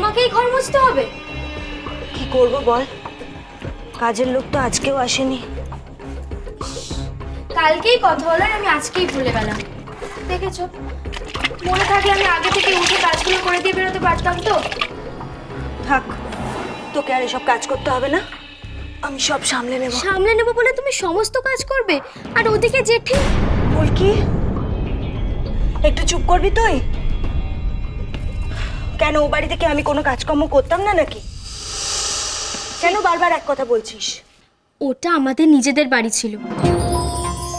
আমাকেই ঘর মুছতে হবে? কি করব বল, কাজের লোক তো আজকেও আসেনি। কালকেই কথা হলো, আমি আজকেই ভুলে গেলাম। দেখেছো, মনে থাকলে আমি আগে থেকে উঠে কাজগুলো করে দিয়ে বেরোতে পারতাম তো। থাক, তোকে আর এসব কাজ করতে হবে না, আমি সব সামলে নেব। সামলে নেব বলে তুমি সমস্ত কাজ করবে? আর ওদিকে জেঠি? বল কি, একটু চুপ করবি তুই? কেন, ও বাড়ি থেকে আমি কোনো কাজকর্ম করতাম না নাকি? কেন বারবার এক কথা বলছিস? ওটা আমাদের নিজেদের বাড়ি ছিল,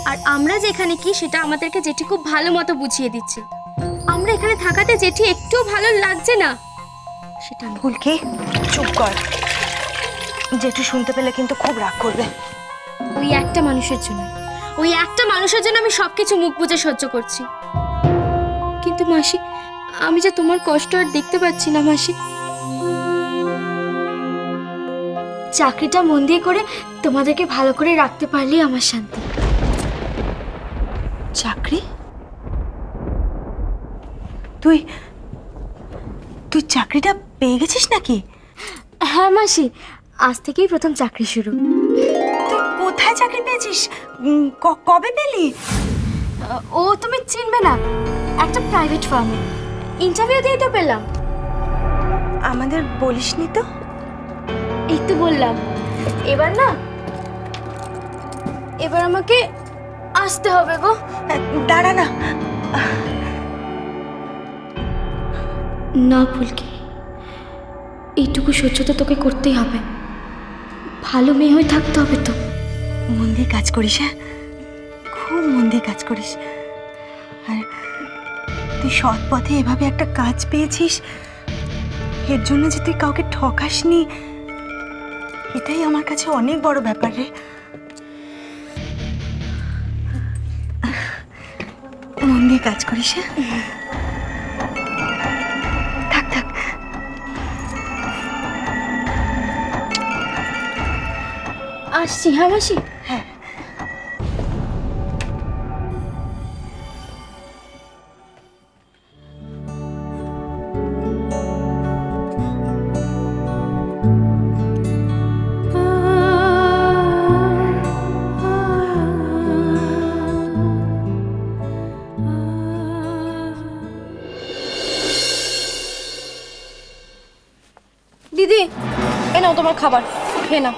আর আমরা যেখানে কি সেটা আমাদেরকে জেঠি খুব ভালো মতো বুঝিয়ে দিচ্ছে। আমরা এখানে থাকাতে জেঠি একটু ভালো লাগছে না, সেটা ভুল কি? চুপ কর, জেঠু শুনতে পেলে কিন্তু খুব রাগ করবে। ওই একটা মানুষের জন্য, ওই একটা মানুষের জন্য আমি সবকিছু মুখ বুজে সহ্য করছি। কিন্তু মাসি, আমি যে তোমার কষ্ট আর দেখতে পাচ্ছি না মাসি। চাকরিটা মন দিয়ে করে তোমাদেরকে ভালো করে রাখতে পারলেই আমার শান্তি। চাকরি? তুই তুই চাকরিটা পেয়ে গেছিস নাকি? হ্যাঁ মাসি, আজ থেকেই প্রথম চাকরি শুরু। তুই কোথায় চাকরি পেয়েছিস? কবে পেলি? ও তুমি চিনবে না, একটা প্রাইভেট ফার্মে ইন্টারভিউ দিয়ে তো পেলাম। আমাদের বলিসনি তো? এই তো বললাম। এবার না, এবার আমাকে আসতে হবে গো। দাঁড়া না। না ফুলকি, এইটুকু সহ্য তো তোকে করতেই হবে। ভালো মেয়ে হয়ে থাকতে হবে তো। মন দিয়ে কাজ করিস, হ্যাঁ, খুব মন দিয়ে কাজ করিস। আর তুই সৎ পথে এভাবে একটা কাজ পেয়েছিস, এর জন্য যে তুই কাউকে ঠকাসনি, এটাই আমার কাছে অনেক বড় ব্যাপার রে। মন দিয়ে কাজ করিস, হ্যাঁ। থাক থাক। আসছি, হ্যাঁ মাসি। হ্যাঁ। দিদি, এ নাও তোমার খাবার, খেয়ে নাও।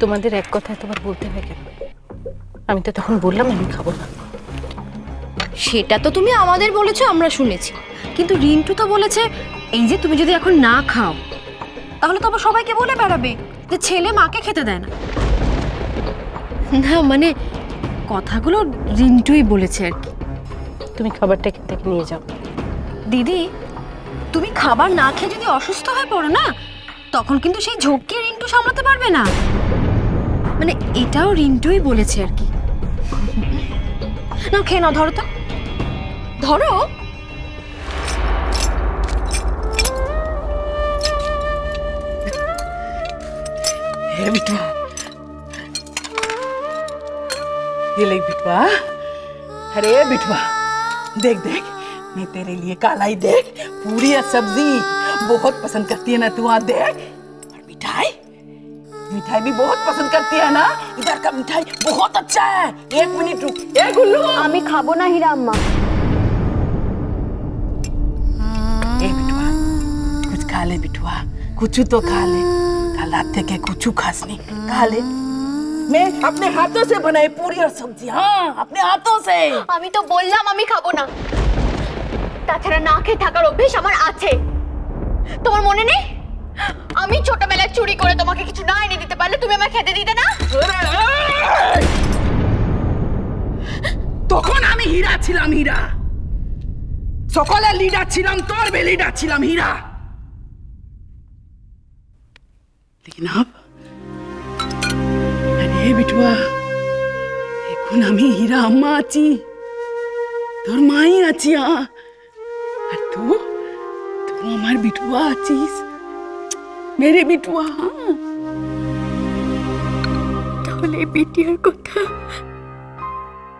তোমাদের এক কথা তোমার বলতে হয় কেন? আমি তো তখন বললাম আমি খাবো না। সেটা তো তুমি আমাদের বলেছো, আমরা শুনেছি, কিন্তু রিন্টু তো বলেছে এই যে তুমি যদি এখন না খাও তাহলে তো আবার সবাইকে বলে বেড়াবে যে ছেলে মাকে খেতে দেয় না। না মানে কথাগুলো রিন্টুই বলেছে আর কি। তুমি খাবারটা এখান থেকে নিয়ে যাও। দিদি, তুমি খাবার না খেয়ে যদি অসুস্থ হয়ে পড়ো না, তখন কিন্তু সেই ঝোঁককে রিন্টু সামলাতে পারবে না। মানে এটাও রিন্টুই বলেছে আর কি। না খেয়ে নাও, ধরো তো, ধরো। हे बिटवा, ये ले बिटवा। अरे बिटवा, देख देख, मैं तेरे लिए काला ही देख, पूरी सब्जी बहुत पसंद करती है ना तू। आ देख, और मिठाई, मिठाई भी बहुत पसंद करती है ना। इधर का मिठाई बहुत अच्छा है। एक मिनट रुक। ए गुल्लू, আমি খাবো না হীরা আম্মা। ए बिटवा, कुछ खा ले बिटवा, कुछ तो खा ले। कल रात থেকে कुछ खास नहीं, खा ले। मैं अपने हाथों से बनाई पूरी और सब्जी, हाँ अपने हाथों से। আমি তো বললাম আমি খাবো না। তাছাড়া না খেয়ে থাকার অভ্যেস আমার আছে, তোমার মনে নেই? আমি ছোটবেলায় চুরি করে তোমাকে কিছু না এনে দিতে পারলে তুমি আমায় খেতে দিতে না। তখন আমি হীরা ছিলাম, হীরা। সকলের লিডার ছিলাম, তোর भी লিডার ছিলাম, হীরা। लेकिन अब अरे बिटवा, এখন আমি হীরা আম্মা আছি, তোর মাই আছি। আর তুই আমার বিটুয়া আছিস, মেরে বিটুয়া। তাহলে বিটিয়ার কথা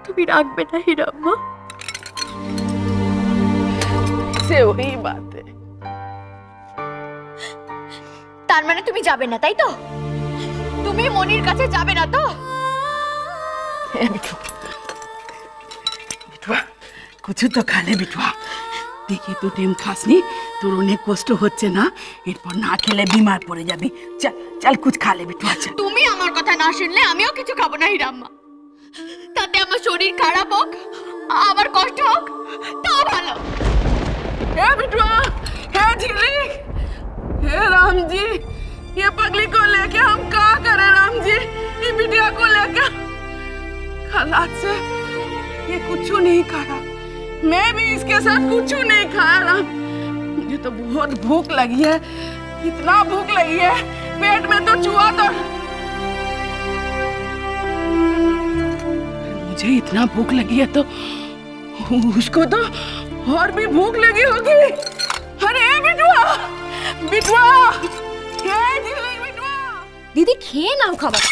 তুমি রাখবে না হীরা আম্মা? से वही बात है, তার মানে তুমি যাবে না, তাই তো? তুমি মনির কাছে যাবে না তো? বিটুয়া কিছু তো খালে বিটুয়া। দেখি তো টেম খাসনি, তোর অনেক কষ্ট হচ্ছে না, এরপর না খেলে বিমার পড়ে যাবি। চল চল কুছ খালে বিটুয়া চল। তুমি আমার কথা না শুনলে আমিও কিছু খাবো না হিরাম্মা। তাতে আমার শরীর খারাপ হোক, আমার কষ্ট হোক, তাও ভালো। हे बिटुआ, हे झिलिक, हे राम जी, ये पगली को लेके हम क्या करें राम जी? ये बिटिया को लेके कल रात से ये कुछ नहीं खाया, मैं भी इसके साथ कुछ नहीं खाया राम। मुझे तो बहुत भूख लगी है, इतना भूख लगी है, पेट में तो चूहा तो। मुझे इतना भूख लगी है तो उसको तो और भी भूख लगी होगी। अरे बिटुआ, बिटुआ, ये झिलिक बिटुआ। দিদি খেয়ে নাও খাবার।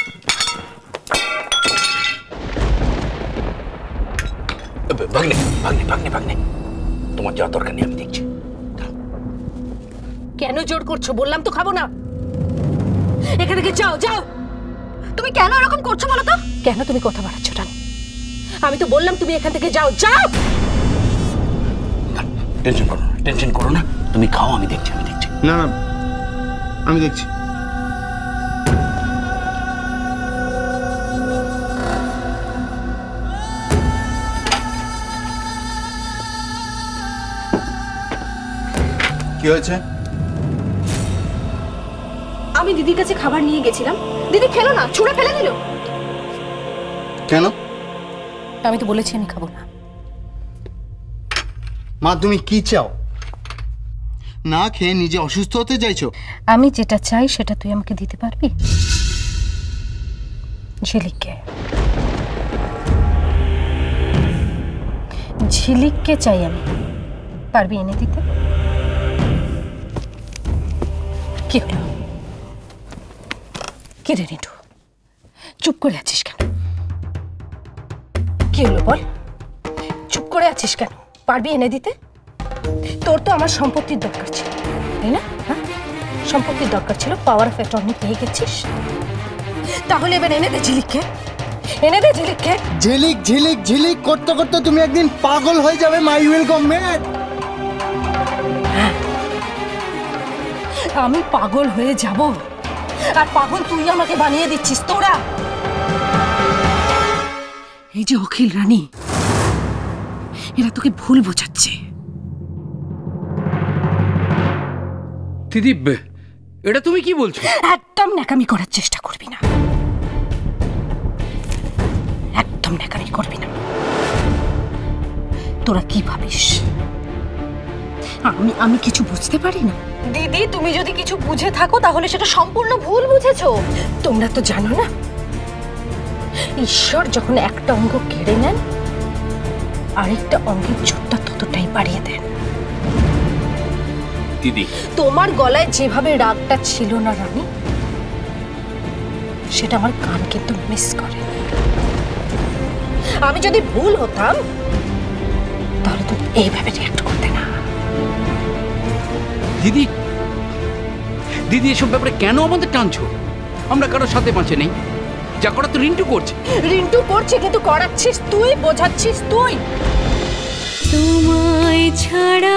ভাগ্নে ভাগ্নে ভাগ্নে ভাগ্নে, তোমার যা দরকার নেই আমি দেখছি। কেন জোর করছো? বললাম তো খাবো না। এখান থেকে যাও যাও। তুমি কেন এরকম করছো বলো তো? কেন তুমি কথা বাড়াচ্ছ রানী? আমি তো বললাম তুমি এখান থেকে যাও যাও। টেনশন করো না, টেনশন করো না, তুমি খাও, আমি দেখছি আমি দেখছি। না না আমি দেখছি। কি হয়েছে? আমি দিদির কাছে খাবার নিয়ে গেছিলাম, দিদি খেলো না, ছুঁড়ে ফেলে দিল। কেন? আমি তো বলেছি আমি খাবো না। মা তুমি কি চাও? না খেয়ে নিজে অসুস্থ হতে চাইছো? আমি যেটা চাই সেটা তুই আমাকে দিতে পারবি? ঝিলিককে, ঝিলিককে চাই আমি। পারবি এনে দিতে? কি হলো? কি রে রিন্টু, চুপ করে আছিস কেন? কি হলো বল, চুপ করে আছিস কেন? পারবি এনে দিতে? তোর তো আমার সম্পত্তির দরকার ছিল, তাই না? হ্যাঁ, সম্পত্তির দরকার ছিল, পাওয়ার অফ অ্যাটর্নি পেয়ে গেছিস। তাহলে এবার এনে দে ঝিলিককে, এনে দে ঝিলিককে। ঝিলিক ঝিলিক ঝিলিক করতে করতে তুমি একদিন পাগল হয়ে যাবে। মাই উইল গো ম্যাড। আমি পাগল হয়ে যাব, আর পাগল তুই আমাকে বানিয়ে দিচ্ছিস তোরা। এই যে অখিল রানী, এরা তোকে ভুল বোঝাচ্ছে। দিদি এটা তুমি কি বলছো? একদম ন্যাকামি করার চেষ্টা করবি না, একদম ন্যাকামি করবি না। তোরা কি ভাবিস আমি কিছু বুঝতে পারি না? দিদি তুমি যদি কিছু বুঝে থাকো তাহলে সেটা সম্পূর্ণ ভুল বুঝেছো। তোমরা তো জানো না, ঈশ্বর যখন একটা অঙ্গ কেড়ে নেন আরেকটা অঙ্গের জোরটা ততটাই বাড়িয়ে দেন। দিদি তোমার গলায় যেভাবে রাগটা ছিল না রানী, সেটা আমার কান কিন্তু মিস করে। আমি যদি ভুল হতাম তাহলে তুমি এইভাবে রিঅ্যাক্ট করতে না। দিদি দিদি এসব ব্যাপারে কেন আমাদের টানছো? আমরা কারোর সাথে বাঁচে নেই, যা করা তো রিন্টু করছে। রিন্টু করছে কিন্তু করাচ্ছিস তুই, বোঝাচ্ছিস তুই। তোমায় ছাড়া